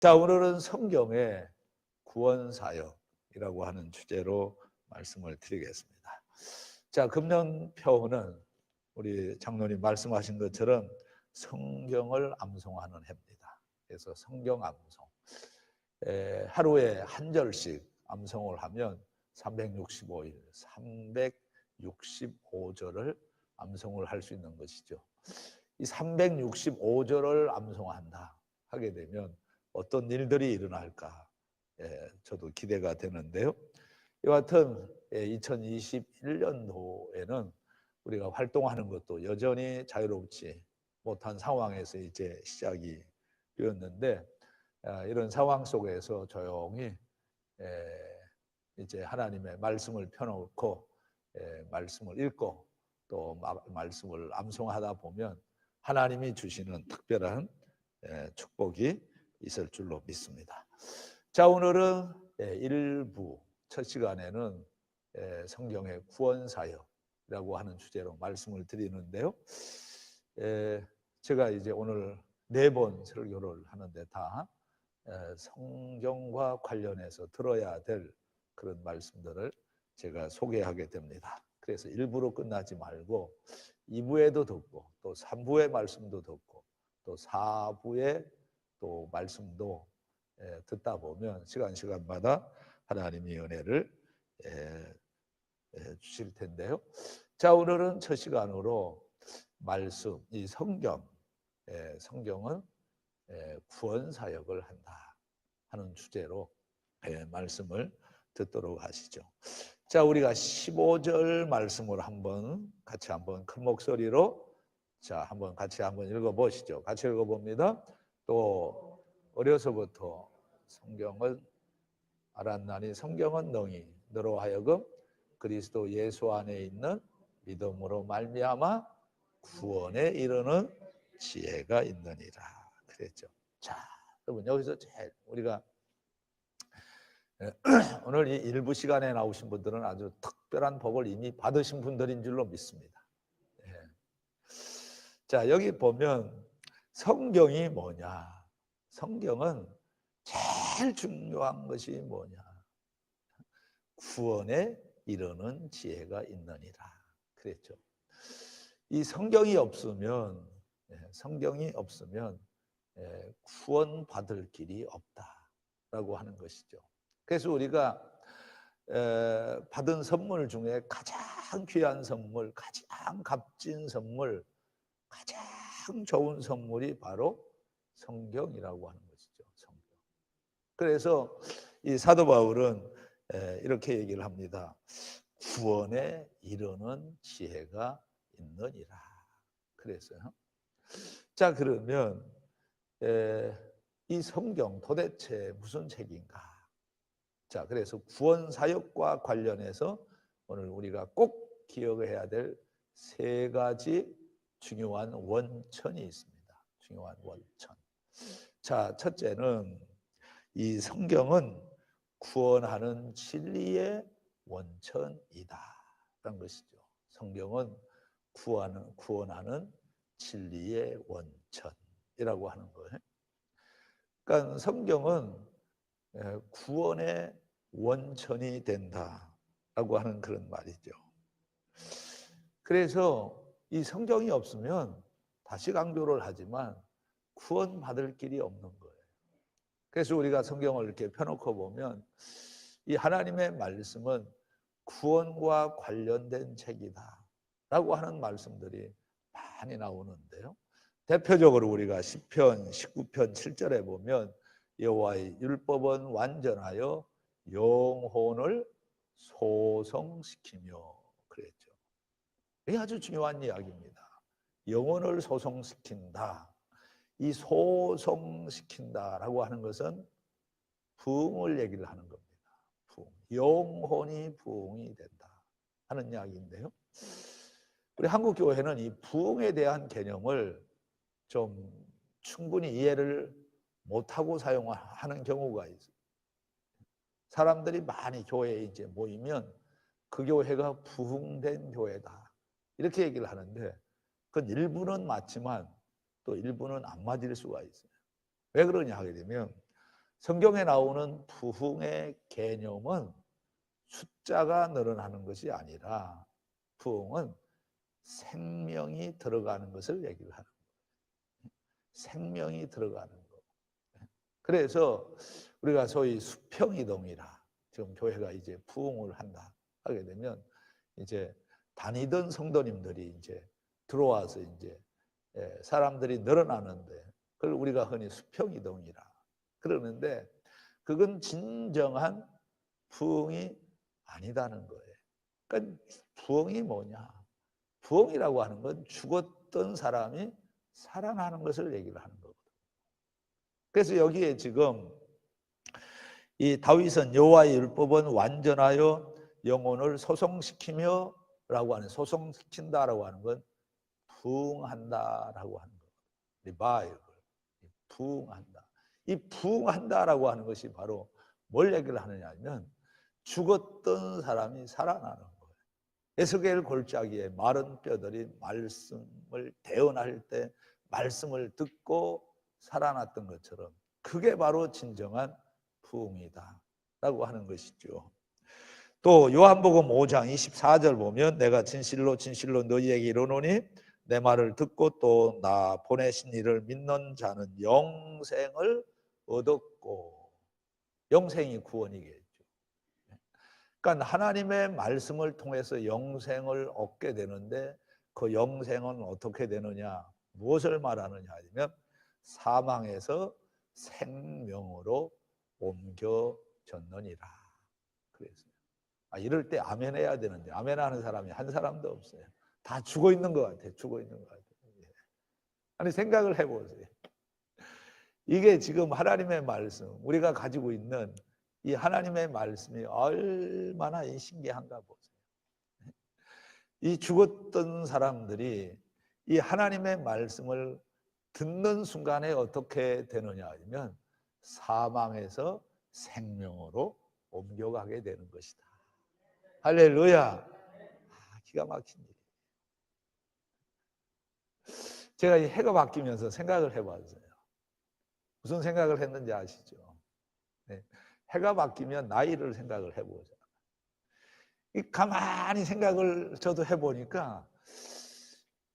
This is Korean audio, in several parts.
자, 오늘은 성경의 구원사역이라고 하는 주제로 말씀을 드리겠습니다. 자, 금년표는 우리 장로님 말씀하신 것처럼 성경을 암송하는 해입니다. 그래서 성경 암송. 하루에 한 절씩 암송을 하면 365일, 365절을 암송을 할 수 있는 것이죠. 이 365절을 암송한다 하게 되면 어떤 일들이 일어날까 저도 기대가 되는데요. 이와 같은 2021년도에는 우리가 활동하는 것도 여전히 자유롭지 못한 상황에서 이제 시작이 되었는데, 이런 상황 속에서 조용히 이제 하나님의 말씀을 펴놓고 말씀을 읽고 또 말씀을 암송하다 보면 하나님이 주시는 특별한 축복이 있을 줄로 믿습니다. 자, 오늘은 일부 첫 시간에는 성경의 구원사역이라고 하는 주제로 말씀을 드리는데요. 제가 이제 오늘 4번 설교를 하는데 다 성경과 관련해서 들어야 될 그런 말씀들을 제가 소개하게 됩니다. 그래서 1부로 끝나지 말고 2부에도 듣고 또 3부의 말씀도 듣고 또 4부의 또 말씀도 듣다 보면 시간마다 하나님의 은혜를 주실 텐데요. 자, 오늘은 첫 시간으로 말씀, 이 성경은 구원사역을 한다 하는 주제로 말씀을 듣도록 하시죠. 자, 우리가 15절 말씀을 같이 한번 큰 목소리로 한번 같이 읽어보시죠. 같이 읽어봅니다. 또 어려서부터 성경을 알았나니 성경은 능히 너로 하여금 그리스도 예수 안에 있는 믿음으로 말미암아 구원에 이르는 지혜가 있느니라 그랬죠. 자, 여러분 여기서 제일 우리가 오늘 이 일부 시간에 나오신 분들은 아주 특별한 복을 이미 받으신 분들인 줄로 믿습니다. 자, 여기 보면 성경이 뭐냐? 성경은 제일 중요한 것이 뭐냐? 구원에 이르는 지혜가 있느니라 그랬죠. 이 성경이 없으면 구원 받을 길이 없다라고 하는 것이죠. 그래서 우리가 받은 선물 중에 가장 귀한 선물, 가장 값진 선물, 가장 좋은 선물이 바로 성경이라고 하는 것이죠. 성경. 그래서 이 사도 바울은 이렇게 얘기를 합니다. 구원에 이르는 지혜가 있느니라. 그래서요. 자, 그러면 이 성경 도대체 무슨 책인가? 자, 그래서 구원 사역과 관련해서 오늘 우리가 꼭 기억해야 될 3가지 중요한 원천이 있습니다. 중요한 원천. 자, 첫째는 이 성경은 구원하는 진리의 원천이다 라는 것이죠. 성경은 구원하는 진리의 원천이라고 하는 거예요. 그러니까 성경은 구원의 원천이 된다라고 하는 그런 말이죠. 그래서 이 성경이 없으면 다시 강조를 하지만 구원받을 길이 없는 거예요. 그래서 우리가 성경을 이렇게 펴놓고 보면 이 하나님의 말씀은 구원과 관련된 책이다 라고 하는 말씀들이 많이 나오는데요. 대표적으로 우리가 시편 19편 7절에 보면 여호와의 율법은 완전하여 영혼을 소성시키며 그랬죠. 이게 아주 중요한 이야기입니다. 영혼을 소성시킨다. 이 소성시킨다라고 하는 것은 부흥을 얘기를 하는 겁니다. 부흥. 영혼이 부흥이 된다 하는 이야기인데요. 우리 한국 교회는 이 부흥에 대한 개념을 좀 충분히 이해를 못하고 사용하는 경우가 있어요. 사람들이 많이 교회에 이제 모이면 그 교회가 부흥된 교회다 이렇게 얘기를 하는데 그건 일부는 맞지만 또 일부는 안 맞을 수가 있어요. 왜 그러냐 하게 되면 성경에 나오는 부흥의 개념은 숫자가 늘어나는 것이 아니라 부흥은 생명이 들어가는 것을 얘기를 하는 거예요. 생명이 들어가는 거. 그래서 우리가 소위 수평이동이라, 지금 교회가 이제 부흥을 한다 하게 되면 이제 다니던 성도님들이 이제 들어와서 이제 사람들이 늘어나는데 그걸 우리가 흔히 수평이동이라 그러는데, 그건 진정한 부흥이 아니다는 거예요. 그러니까 부흥이 뭐냐? 부흥이라고 하는 건 죽었던 사람이 살아나는 것을 얘기를 하는 거거든요. 그래서 여기에 지금 이 다윗은 여호와의 율법은 완전하여 영혼을 소성시키며 라고 하는, 소성시킨다라고 하는 건 부흥한다라고 하는 거예요. 리바이벌, 부흥한다. 이 부흥한다라고 하는 것이 바로 뭘 얘기를 하느냐 하면 죽었던 사람이 살아나는 거예요. 에스겔 골짜기에 마른 뼈들이 말씀을 대언할 때 말씀을 듣고 살아났던 것처럼 그게 바로 진정한 부흥이다 라고 하는 것이죠. 또 요한복음 5장 24절 보면 내가 진실로 진실로 너희에게 이르노니 내 말을 듣고 또 나 보내신 이를 믿는 자는 영생을 얻었고, 영생이 구원이겠죠. 그러니까 하나님의 말씀을 통해서 영생을 얻게 되는데 그 영생은 어떻게 되느냐, 무엇을 말하느냐 하면 사망에서 생명으로 옮겨졌느니라 그랬어요. 이럴 때 아멘 해야 되는데 아멘 하는 사람이 한 사람도 없어요. 다 죽어 있는 것 같아요. 죽어 있는 것 같아요. 아니 생각을 해보세요. 이게 지금 하나님의 말씀, 우리가 가지고 있는 이 하나님의 말씀이 얼마나 신기한가 보세요. 이 죽었던 사람들이 이 하나님의 말씀을 듣는 순간에 어떻게 되느냐 하면 사망에서 생명으로 옮겨가게 되는 것이다. 할렐루야. 기가 막힌 일이에요. 제가 이 해가 바뀌면서 생각을 해봤어요. 무슨 생각을 했는지 아시죠? 네. 해가 바뀌면 나이를 생각을 해보죠. 가만히 생각을 저도 해보니까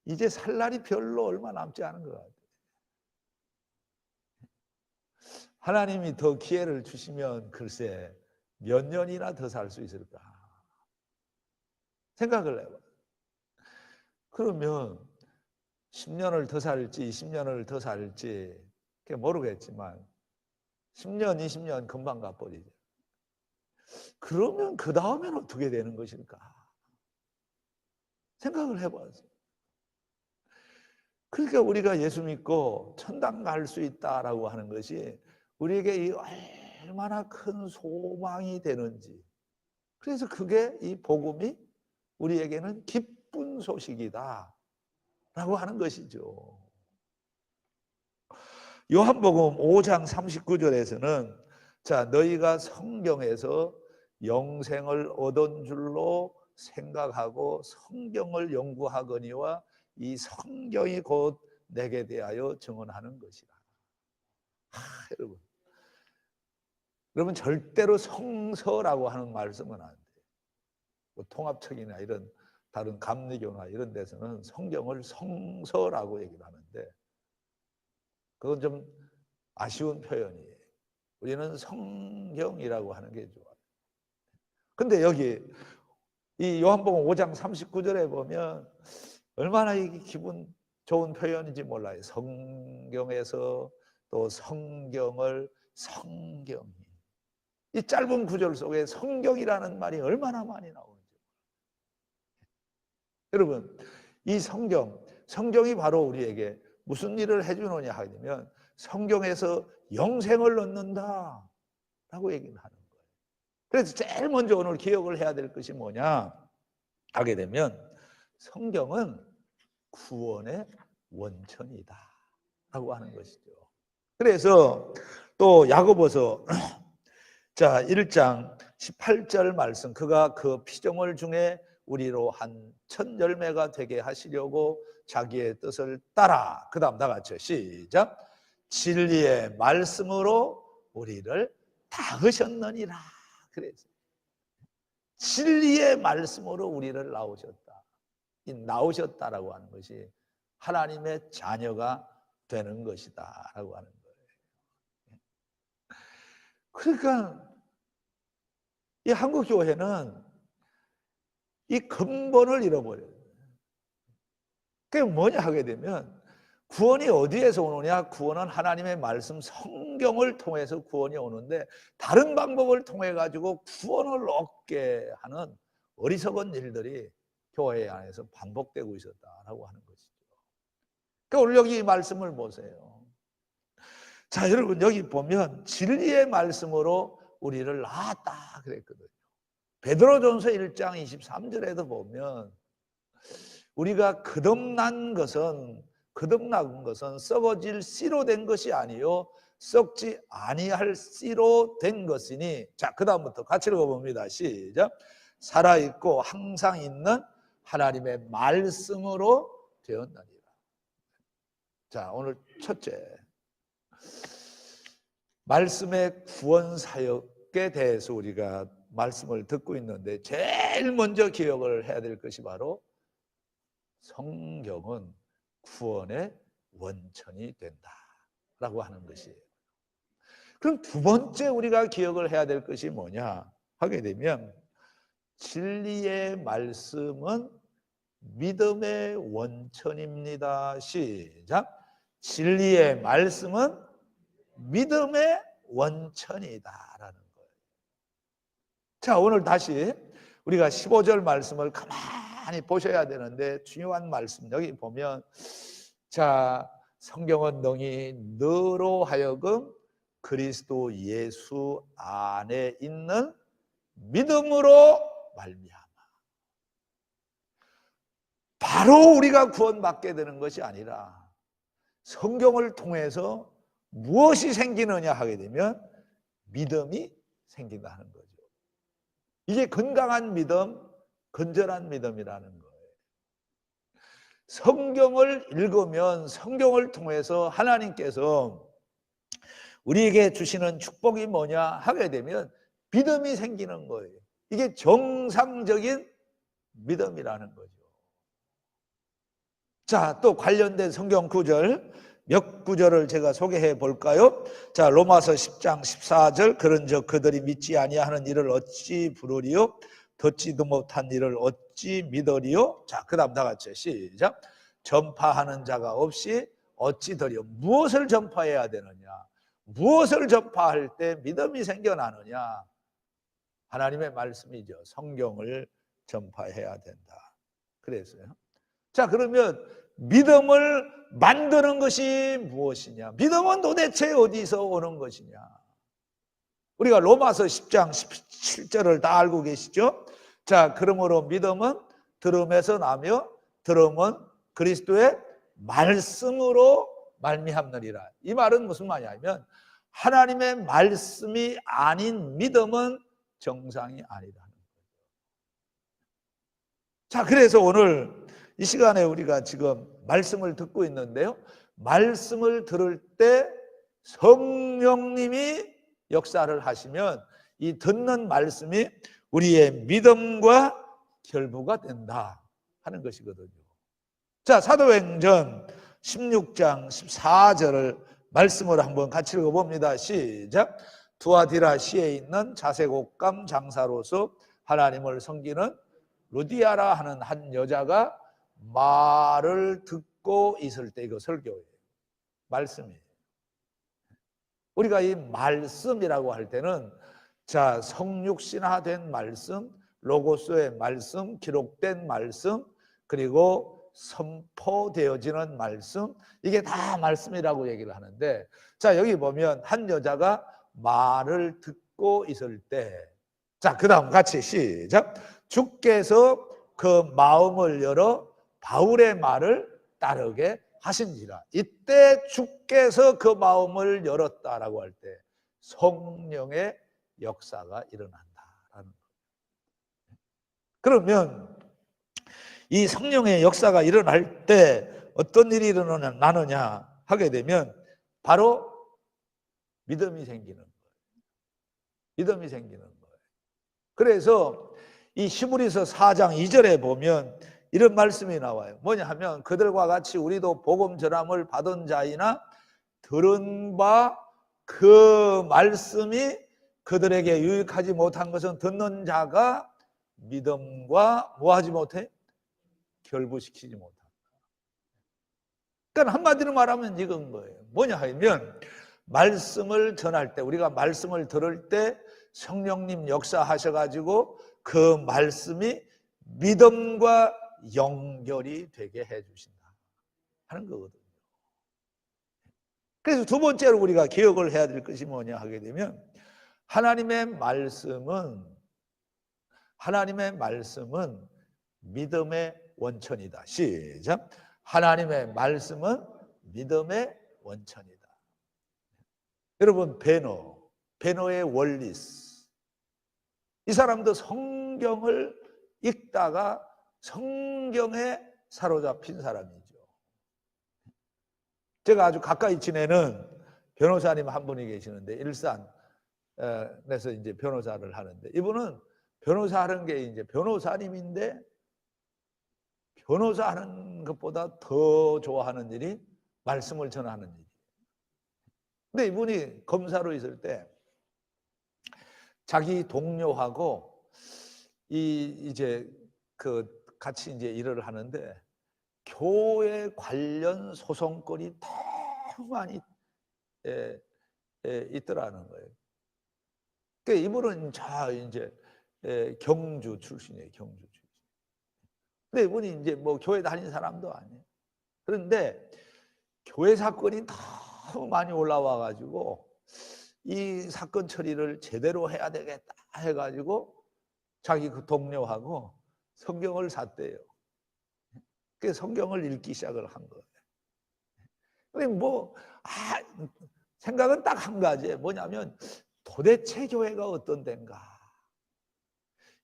이제 살 날이 별로 얼마 남지 않은 것 같아요. 하나님이 더 기회를 주시면 글쎄 몇 년이나 더 살 수 있을까 생각을 해봐요. 그러면 10년을 더 살지 20년을 더 살지 모르겠지만 10년 20년 금방 가버리죠. 그러면 그 다음엔 어떻게 되는 것일까 생각을 해봤어요. 그러니까 우리가 예수 믿고 천당 갈 수 있다라고 하는 것이 우리에게 이 얼마나 큰 소망이 되는지, 그래서 그게 이 복음이 우리에게는 기쁜 소식이다 라고 하는 것이죠. 요한복음 5장 39절에서는 자, 너희가 성경에서 영생을 얻은 줄로 생각하고 성경을 연구하거니와 이 성경이 곧 내게 대하여 증언하는 것이라. 여러분 절대로 성서라고 하는 말씀은 안 돼요. 뭐 통합책이나 이런 다른 감리교나 이런 데서는 성경을 성서라고 얘기를 하는데 그건 좀 아쉬운 표현이에요. 우리는 성경이라고 하는 게 좋아요. 근데 여기 이 요한복음 5장 39절에 보면 얼마나 이게 기분 좋은 표현인지 몰라요. 성경에서 또 성경을 성경이, 이 짧은 구절 속에 성경이라는 말이 얼마나 많이 나오는지. 여러분 이 성경이 바로 우리에게 무슨 일을 해주느냐 하면 성경에서 영생을 얻는다 라고 얘기를 하는 거예요. 그래서 제일 먼저 오늘 기억을 해야 될 것이 뭐냐 하게 되면 성경은 구원의 원천이다 라고 하는 것이죠. 그래서 또 야고보서 자 1장 18절 말씀, 그가 그 피조물 중에 우리로 한 첫 열매가 되게 하시려고 자기의 뜻을 따라, 그 다음 다 같이 시작, 진리의 말씀으로 우리를 낳으셨느니라 그랬어요. 진리의 말씀으로 우리를 낳으셨다라고 하는 것이 하나님의 자녀가 되는 것이다 라고 하는 거예요. 그러니까 이 한국교회는 이 근본을 잃어버려요. 그게 뭐냐 하게 되면 구원이 어디에서 오느냐? 구원은 하나님의 말씀 성경을 통해서 구원이 오는데 다른 방법을 통해 가지고 구원을 얻게 하는 어리석은 일들이 교회 안에서 반복되고 있었다라고 하는 것이죠. 그러니까 오늘 여기 이 말씀을 보세요. 자, 여러분 여기 보면 진리의 말씀으로 우리를 낳았다 그랬거든요. 베드로전서 1장 23절에도 보면 우리가 거듭난 것은 썩어질 씨로 된 것이 아니요 썩지 아니할 씨로 된 것이니, 자, 그 다음부터 같이 읽어봅니다. 시작. 살아있고 항상 있는 하나님의 말씀으로 되었느니라. 자, 오늘 첫째, 말씀의 구원 사역에 대해서 우리가 말씀을 듣고 있는데 제일 먼저 기억을 해야 될 것이 바로 성경은 구원의 원천이 된다라고 하는 것이에요. 그럼 두 번째 우리가 기억을 해야 될 것이 뭐냐 하게 되면 진리의 말씀은 믿음의 원천입니다. 시작. 진리의 말씀은 믿음의 원천이다라는 거예요. 자, 오늘 다시 우리가 15절 말씀을 가만히 보셔야 되는데 중요한 말씀 여기 보면, 자, 성경은 능히 너로 하여금 그리스도 예수 안에 있는 믿음으로 말미암아. 바로 우리가 구원받게 되는 것이 아니라 성경을 통해서 무엇이 생기느냐 하게 되면 믿음이 생긴다는 거죠. 이게 건강한 믿음, 건전한 믿음이라는 거예요. 성경을 읽으면 성경을 통해서 하나님께서 우리에게 주시는 축복이 뭐냐 하게 되면 믿음이 생기는 거예요. 이게 정상적인 믿음이라는 거죠. 자, 또 관련된 성경 구절 몇 구절을 제가 소개해 볼까요? 자, 로마서 10장 14절. 그런즉 그들이 믿지 아니하는 일을 어찌 부르리요? 듣지도 못한 일을 어찌 믿으리요? 자, 그 다음 다 같이 시작. 전파하는 자가 없이 어찌 들으리요? 무엇을 전파해야 되느냐? 무엇을 전파할 때 믿음이 생겨나느냐? 하나님의 말씀이죠. 성경을 전파해야 된다 그랬어요. 자, 그러면 믿음을 만드는 것이 무엇이냐? 믿음은 도대체 어디서 오는 것이냐? 우리가 로마서 10장 17절을 다 알고 계시죠? 자, 그러므로 믿음은 들음에서 나며 들음은 그리스도의 말씀으로 말미암느니라. 이 말은 무슨 말이냐면 하나님의 말씀이 아닌 믿음은 정상이 아니라는 거죠. 자, 그래서 오늘 이 시간에 우리가 지금 말씀을 듣고 있는데요, 말씀을 들을 때 성령님이 역사를 하시면 이 듣는 말씀이 우리의 믿음과 결부가 된다 하는 것이거든요. 자, 사도행전 16장 14절을 말씀으로 한번 같이 읽어봅니다. 시작. 두아디라시에 있는 자색옥감 장사로서 하나님을 섬기는 루디아라 하는 한 여자가 말을 듣고 있을 때, 이거 설교예요. 말씀이에요. 우리가 이 말씀이라고 할 때는, 자, 성육신화된 말씀, 로고스의 말씀, 기록된 말씀, 그리고 선포되어지는 말씀, 이게 다 말씀이라고 얘기를 하는데, 자, 여기 보면 한 여자가 말을 듣고 있을 때, 자, 그 다음 같이 시작. 주께서 그 마음을 열어 바울의 말을 따르게 하신지라. 이때 주께서 그 마음을 열었다라고 할 때 성령의 역사가 일어난다라는 거예요. 그러면 이 성령의 역사가 일어날 때 어떤 일이 일어나느냐 하게 되면 바로 믿음이 생기는 거예요. 믿음이 생기는 거예요. 그래서 이 히브리서 4장 2절에 보면 이런 말씀이 나와요. 뭐냐 하면 그들과 같이 우리도 복음 전함을 받은 자이나 들은 바 그 말씀이 그들에게 유익하지 못한 것은 듣는 자가 믿음과 뭐하지 못해? 결부시키지 못한다. 그러니까 한마디로 말하면 이건 거예요. 뭐냐 하면 말씀을 전할 때, 우리가 말씀을 들을 때 성령님 역사하셔가지고 그 말씀이 믿음과 연결이 되게 해주신다 하는 거거든요. 그래서 두 번째로 우리가 기억을 해야 될 것이 뭐냐 하게 되면 하나님의 말씀은 믿음의 원천이다. 시작. 하나님의 말씀은 믿음의 원천이다. 여러분, 베너의 월리스, 이 사람도 성경을 읽다가 성경에 사로잡힌 사람이죠. 제가 아주 가까이 지내는 변호사님 한 분이 계시는데 일산에서 이제 변호사를 하는데, 이분은 변호사하는 게 이제 변호사님인데 변호사하는 것보다 더 좋아하는 일이 말씀을 전하는 일이에요. 근데 이분이 검사로 있을 때 자기 동료하고 이제 같이 이제 일을 하는데 교회 관련 소송건이 너무 많이 있더라는 거예요. 그러니까 이분은 이제 경주 출신이에요, 경주 출신. 근데 이분이 이제 뭐 교회 다닌 사람도 아니에요. 그런데 교회 사건이 너무 많이 올라와가지고 이 사건 처리를 제대로 해야 되겠다 해가지고 자기 그 동료하고 성경을 샀대요. 그 성경을 읽기 시작을 한 거예요. 근데 생각은 딱 한 가지예요. 뭐냐면 도대체 교회가 어떤 데인가?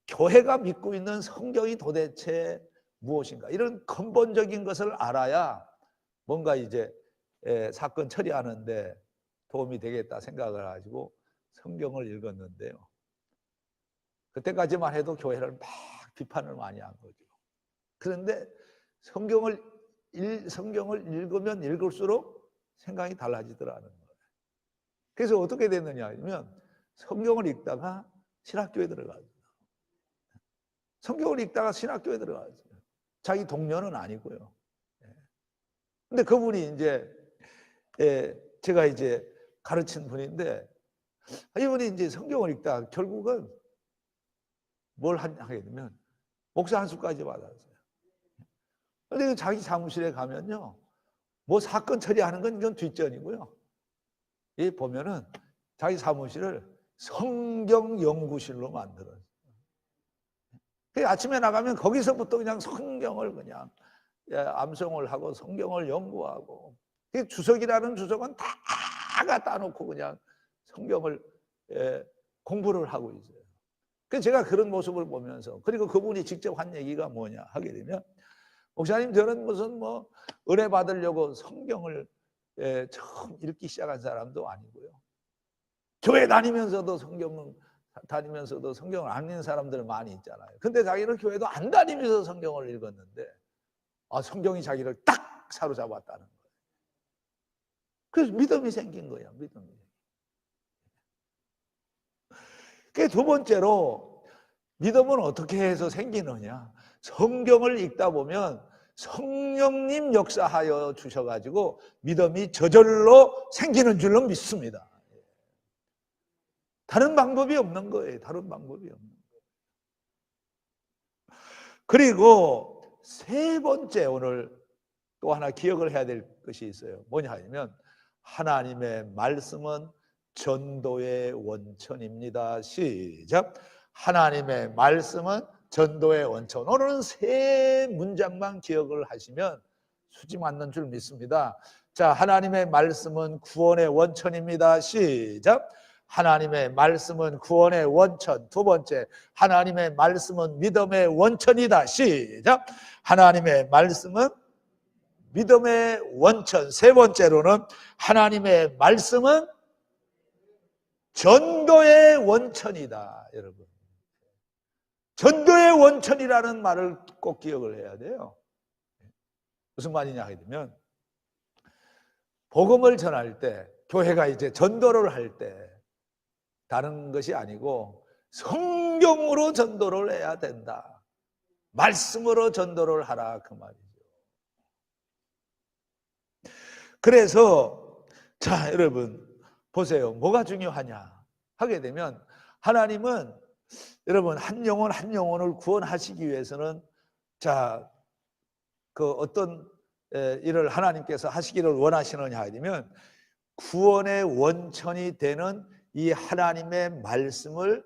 교회가 믿고 있는 성경이 도대체 무엇인가? 이런 근본적인 것을 알아야 뭔가 이제 사건 처리하는데 도움이 되겠다 생각을 가지고 성경을 읽었는데요. 그때까지만 해도 교회를 막 비판을 많이 한 거죠. 그런데 성경을 읽으면 읽을수록 생각이 달라지더라는 거예요. 그래서 어떻게 됐느냐 하면 성경을 읽다가 신학교에 들어가죠. 성경을 읽다가 신학교에 들어가죠. 자기 동료는 아니고요. 근데 그분이 이제 제가 이제 가르친 분인데, 이분이 이제 성경을 읽다가 결국은 뭘 하게 되면 목사 한 수까지 받았어요. 근데 자기 사무실에 가면요, 뭐 사건 처리하는 건 이건 뒷전이고요. 이 보면은 자기 사무실을 성경 연구실로 만들어요. 아침에 나가면 거기서부터 그냥 성경을 그냥 암송을 하고 성경을 연구하고, 주석이라는 주석은 다 갖다 놓고 그냥 성경을 공부를 하고 있어요. 그래서 제가 그런 모습을 보면서, 그리고 그분이 직접 한 얘기가 뭐냐 하게 되면, 목사님 저는 무슨 뭐 은혜 받으려고 성경을 처음 읽기 시작한 사람도 아니고요. 교회 다니면서도 성경을 안 읽는 사람들 많이 있잖아요. 근데 자기는 교회도 안 다니면서 성경을 읽었는데 성경이 자기를 딱 사로잡았다는 거예요. 그래서 믿음이 생긴 거예요. 믿음이. 그 두 번째로 믿음은 어떻게 해서 생기느냐? 성경을 읽다 보면 성령님 역사하여 주셔가지고 믿음이 저절로 생기는 줄로 믿습니다. 다른 방법이 없는 거예요. 다른 방법이 없는 거예요. 그리고 세 번째, 오늘 또 하나 기억을 해야 될 것이 있어요. 뭐냐 하면 하나님의 말씀은 전도의 원천입니다. 시작. 하나님의 말씀은 전도의 원천. 오늘은 세 문장만 기억을 하시면 수지 맞는 줄 믿습니다. 자, 하나님의 말씀은 구원의 원천입니다. 시작. 하나님의 말씀은 구원의 원천. 두 번째, 하나님의 말씀은 믿음의 원천이다. 시작. 하나님의 말씀은 믿음의 원천. 세 번째로는 하나님의 말씀은 전도의 원천이다, 여러분. 전도의 원천이라는 말을 꼭 기억을 해야 돼요. 무슨 말이냐 하게 되면, 복음을 전할 때, 교회가 이제 전도를 할 때 다른 것이 아니고 성경으로 전도를 해야 된다. 말씀으로 전도를 하라, 그 말이죠. 그래서 자, 여러분 보세요. 뭐가 중요하냐 하게 되면, 하나님은 여러분 한 영혼 한 영혼을 구원하시기 위해서는 자, 그 어떤 일을 하나님께서 하시기를 원하시느냐 하면, 구원의 원천이 되는 이 하나님의 말씀을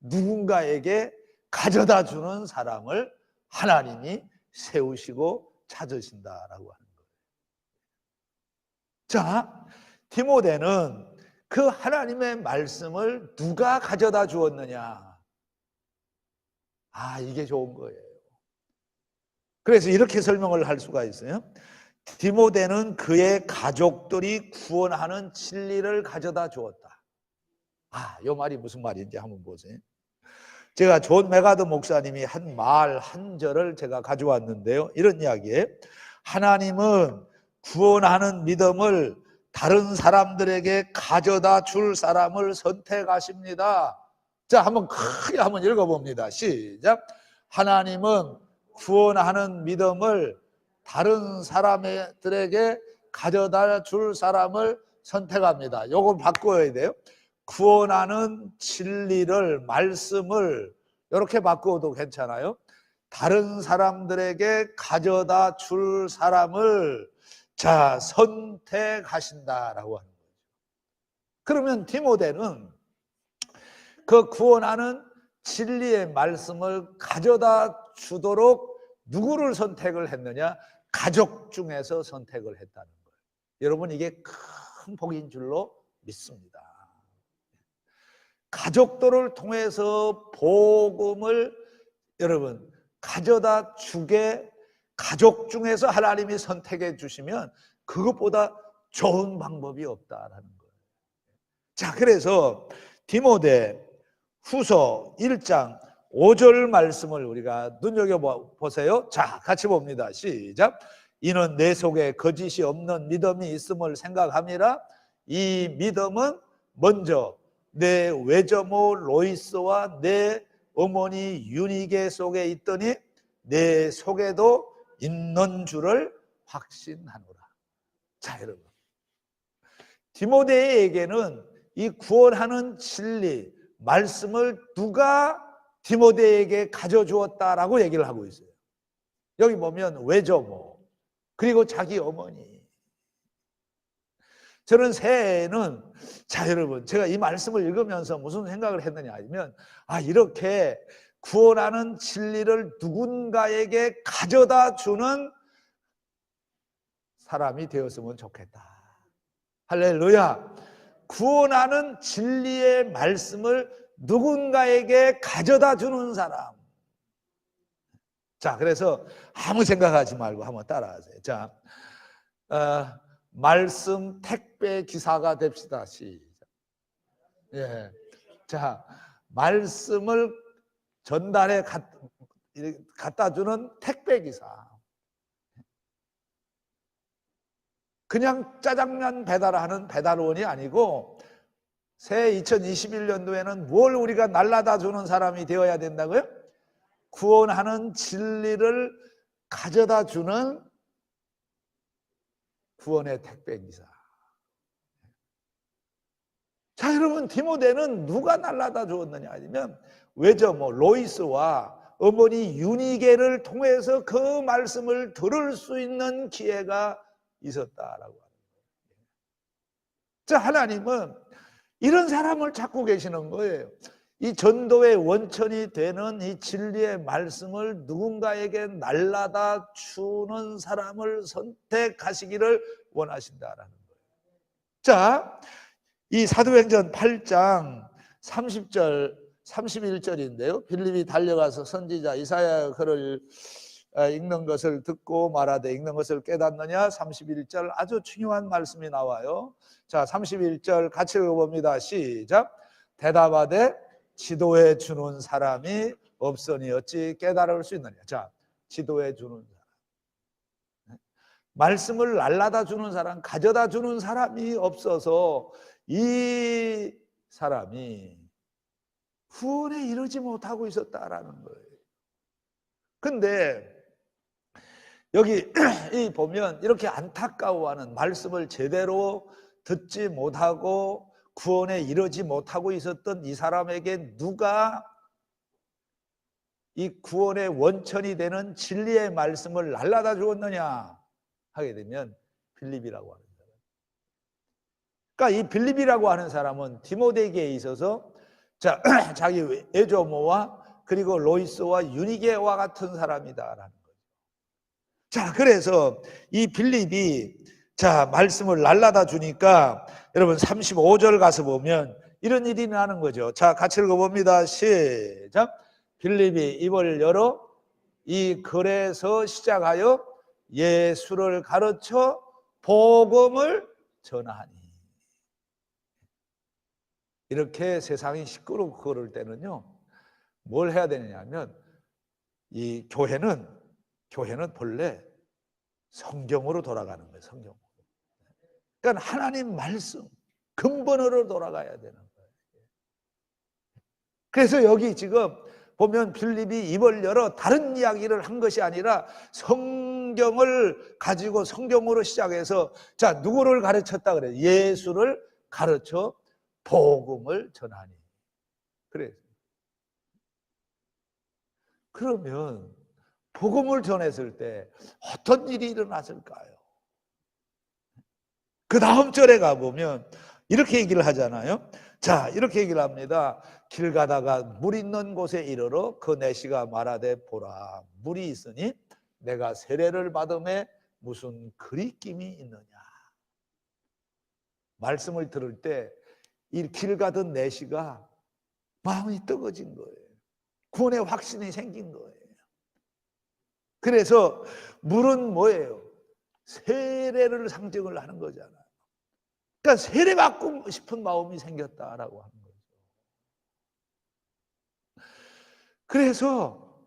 누군가에게 가져다 주는 사람을 하나님이 세우시고 찾으신다라고 하는 거예요. 자, 디모데는 그 하나님의 말씀을 누가 가져다 주었느냐? 아, 이게 좋은 거예요. 그래서 이렇게 설명을 할 수가 있어요. 디모데는 그의 가족들이 구원하는 진리를 가져다 주었다. 아, 이 말이 무슨 말인지 한번 보세요. 제가 존 메가드 목사님이 한 말 한 절을 제가 가져왔는데요. 이런 이야기예요. 하나님은 구원하는 믿음을 다른 사람들에게 가져다 줄 사람을 선택하십니다. 자, 한번 크게 한번 읽어봅니다. 시작. 하나님은 구원하는 믿음을 다른 사람들에게 가져다 줄 사람을 선택합니다. 요걸 바꿔야 돼요. 구원하는 진리를, 말씀을 이렇게 바꾸어도 괜찮아요. 다른 사람들에게 가져다 줄 사람을 자, 선택하신다라고 하는 거죠. 그러면 디모데는 그 구원하는 진리의 말씀을 가져다 주도록 누구를 선택을 했느냐? 가족 중에서 선택을 했다는 거예요. 여러분, 이게 큰 복인 줄로 믿습니다. 가족들을 통해서 복음을 여러분 가져다 주게 가족 중에서 하나님이 선택해 주시면 그것보다 좋은 방법이 없다라는 거예요. 자, 그래서 디모데 후서 1장 5절 말씀을 우리가 눈여겨보세요. 자, 같이 봅니다. 시작. 이는 내 속에 거짓이 없는 믿음이 있음을 생각함이라. 이 믿음은 먼저 내 외조모 로이스와 내 어머니 유니게 속에 있더니 내 속에도 있는 줄을 확신하노라. 자, 여러분, 디모데에게는 이 구원하는 진리 말씀을 누가 디모데에게 가져주었다라고 얘기를 하고 있어요. 여기 보면 외조모 그리고 자기 어머니. 저는 새해에는 자, 여러분, 제가 이 말씀을 읽으면서 무슨 생각을 했느냐 하면, 아, 이렇게 구원하는 진리를 누군가에게 가져다 주는 사람이 되었으면 좋겠다. 할렐루야. 구원하는 진리의 말씀을 누군가에게 가져다 주는 사람. 자, 그래서 아무 생각하지 말고 한번 따라하세요. 자, 말씀 택배 기사가 됩시다. 시작. 예. 자, 말씀을 전달해 갖다 주는 택배 기사. 그냥 짜장면 배달하는 배달원이 아니고 새해 2021년도에는 뭘 우리가 날라다 주는 사람이 되어야 된다고요? 구원하는 진리를 가져다 주는 구원의 택배기사. 자, 여러분, 디모데는 누가 날라다 주었느냐 하면 외조모 로이스와 어머니 유니게를 통해서 그 말씀을 들을 수 있는 기회가 있었다라고 하는 거예요. 자, 하나님은 이런 사람을 찾고 계시는 거예요. 이 전도의 원천이 되는 이 진리의 말씀을 누군가에게 날라다 주는 사람을 선택하시기를 원하신다라는 거예요. 자, 이 사도행전 8장 30절 31절인데요. 빌립이 달려가서 선지자 이사야가 그를 읽는 것을 듣고 말하되 읽는 것을 깨닫느냐. 31절 아주 중요한 말씀이 나와요. 자, 31절 같이 읽어봅니다. 시작. 대답하되 지도해 주는 사람이 없으니 어찌 깨달을 수 있느냐. 자, 지도해 주는 사람, 말씀을 날라다 주는 사람, 가져다 주는 사람이 없어서 이 사람이 구원에 이르지 못하고 있었다라는 거예요. 근데 여기 보면 이렇게 안타까워하는, 말씀을 제대로 듣지 못하고 구원에 이르지 못하고 있었던 이 사람에게 누가 이 구원의 원천이 되는 진리의 말씀을 날라다 주었느냐 하게 되면 빌립이라고 하는 사람. 그러니까 이 빌립이라고 하는 사람은 디모데에게 있어서 자기 에조모와 그리고 로이스와 유니게와 같은 사람이다라는 거죠. 자, 그래서 이 빌립이 말씀을 날라다 주니까 여러분 35절 가서 보면 이런 일이 나는 거죠. 자, 같이 읽어봅니다. 시작. 빌립이 입을 열어 이 글에서 시작하여 예수를 가르쳐 복음을 전하니. 이렇게 세상이 시끄럽고 그럴 때는요, 뭘 해야 되느냐 하면 이 교회는 본래 성경으로 돌아가는 거예요. 성경으로. 그러니까 하나님 말씀 근본으로 돌아가야 되는 거예요. 그래서 여기 지금 보면 빌립이 입을 열어 다른 이야기를 한 것이 아니라 성경을 가지고 성경으로 시작해서 누구를 가르쳤다 그래요? 예수를 가르쳐 복음을 전하니. 그래. 그러면 복음을 전했을 때 어떤 일이 일어났을까요? 그 다음 절에 가보면 이렇게 얘기를 하잖아요. 자, 이렇게 얘기를 합니다. 길 가다가 물 있는 곳에 이르러 그 내시가 말하되 보라, 물이 있으니 내가 세례를 받음에 무슨 그리낌이 있느냐. 말씀을 들을 때 이 길 가던 내시가 마음이 뜨거진 거예요. 구원의 확신이 생긴 거예요. 그래서 물은 뭐예요? 세례를 상징을 하는 거잖아요. 그러니까 세례받고 싶은 마음이 생겼다라고 하는 거죠. 그래서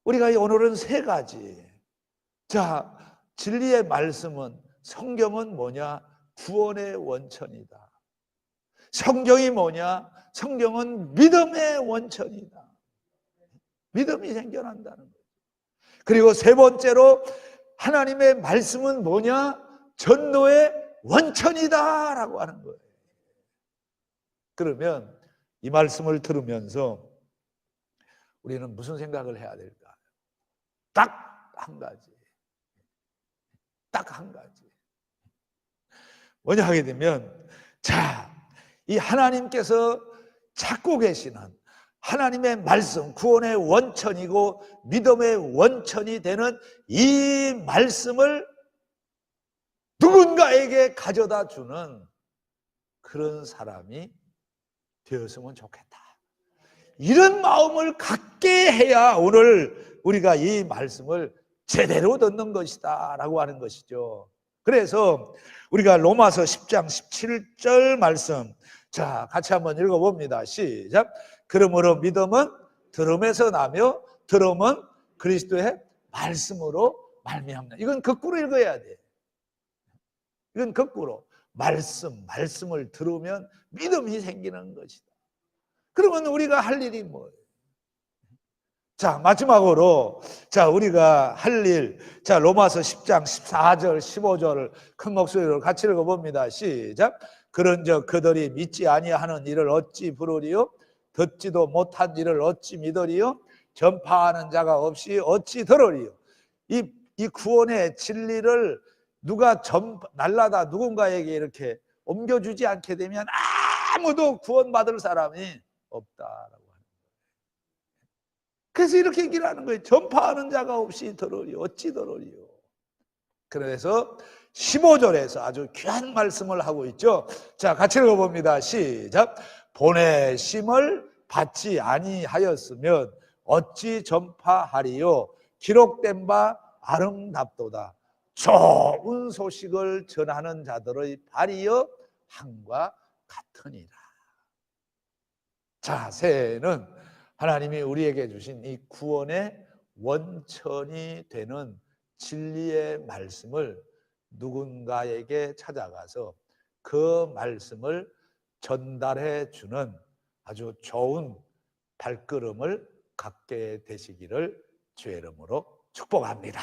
우리가 오늘은 세 가지. 진리의 말씀은, 성경은 뭐냐? 구원의 원천이다. 성경이 뭐냐? 성경은 믿음의 원천이다. 믿음이 생겨난다는 거예요. 그리고 세 번째로 하나님의 말씀은 뭐냐? 전도의 원천이다라고 하는 거예요. 그러면 이 말씀을 들으면서 우리는 무슨 생각을 해야 될까? 딱 한 가지. 딱 한 가지. 뭐냐 하게 되면, 이 하나님께서 찾고 계시는 하나님의 말씀, 구원의 원천이고 믿음의 원천이 되는 이 말씀을 누군가에게 가져다 주는 그런 사람이 되었으면 좋겠다. 이런 마음을 갖게 해야 오늘 우리가 이 말씀을 제대로 듣는 것이다 라고 하는 것이죠. 그래서 우리가 로마서 10장 17절 말씀, 같이 한번 읽어봅니다. 시작. 그러므로 믿음은 들음에서 나며 들음은 그리스도의 말씀으로 말미암는다. 이건 거꾸로 읽어야 돼. 이건 거꾸로. 말씀을 들으면 믿음이 생기는 것이다. 그러면 우리가 할 일이 뭐예요? 마지막으로 우리가 할 일, 로마서 10장 14절 15절을 큰 목소리로 같이 읽어봅니다. 시작. 그런즉 그들이 믿지 아니하는 일을 어찌 부르리요? 듣지도 못한 일을 어찌 믿으리요? 전파하는 자가 없이 어찌 들으리요? 이 구원의 진리를 누가 날라다 누군가에게 이렇게 옮겨주지 않게 되면 아무도 구원받을 사람이 없다라고 하는 거예요. 그래서 이렇게 얘기를 하는 거예요. 전파하는 자가 없이 들으리요? 어찌 들으리요? 그래서 15절에서 아주 귀한 말씀을 하고 있죠. 같이 읽어봅니다. 시작. 보내심을 받지 아니하였으면 어찌 전파하리요? 기록된 바 아름답도다. 좋은 소식을 전하는 자들의 발이여 함과 같으니라. 자, 새해에는 하나님이 우리에게 주신 이 구원의 원천이 되는 진리의 말씀을 누군가에게 찾아가서 그 말씀을 전달해 주는 아주 좋은 발걸음을 갖게 되시기를 주의 이름으로 축복합니다.